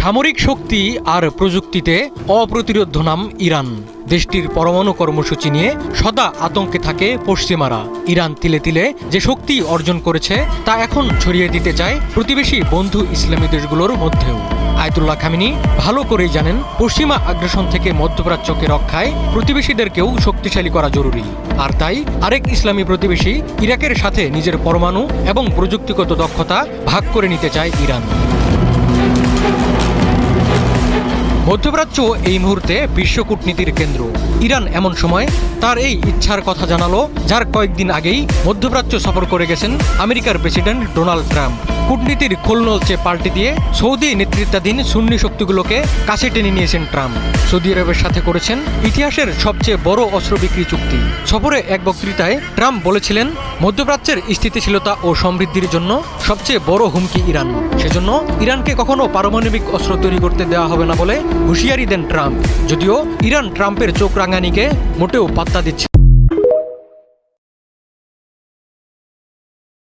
সামরিক শক্তি আর প্রযুক্তিতে অপ্রতিরোধ্য নাম ইরান। দেশটির পরমাণু কর্মসূচি নিয়ে সদা আতঙ্কে থাকে পশ্চিমারা। ইরান তিলে তিলে যে শক্তি অর্জন করেছে তা এখন ছড়িয়ে দিতে চায় প্রতিবেশী বন্ধু ইসলামী দেশগুলোর মধ্যেও। আয়াতুল্লাহ খামেনি ভালো করেই জানেন, পশ্চিমা আগ্রাসন থেকে মধ্যপ্রাচ্যকে রক্ষায় প্রতিবেশীদেরকেও শক্তিশালী করা জরুরি। আর তাই আরেক ইসলামী প্রতিবেশী ইরাকের সাথে নিজের পরমাণু এবং প্রযুক্তিগত দক্ষতা ভাগ করে নিতে চায় ইরান। মধ্যপ্রাচ্য এই মুহূর্তে বিশ্ব কূটনীতির কেন্দ্র। ইরান এমন সময় তার এই ইচ্ছার কথা জানালো, যার কয়েকদিন আগেই মধ্যপ্রাচ্য সফর করে গেছেন আমেরিকার প্রেসিডেন্ট ডোনাল্ড ট্রাম্প। কূটনীতির খোলনলচে পাল্টে দিয়ে সৌদি নেতৃত্বাধীন সুন্নি শক্তিগুলোকে কাছে টেনে নিয়েছেন ট্রাম্প। সৌদি আরবের সাথে করেছেন ইতিহাসের সবচেয়ে বড় অস্ত্র বিক্রি চুক্তি। সফরে এক বক্তৃতায় ট্রাম্প বলেছিলেন, মধ্যপ্রাচ্যের স্থিতিশীলতা ও সমৃদ্ধির জন্য সবচেয়ে বড় হুমকি ইরান। সেজন্য ইরানকে কখনো পারমাণবিক অস্ত্র তৈরি করতে দেওয়া হবে না বলে হুঁশিয়ারি দেন ট্রাম্প। যদিও ইরান ট্রাম্পের চোখ রাঙানিকে মোটেও পাত্তা দিচ্ছে।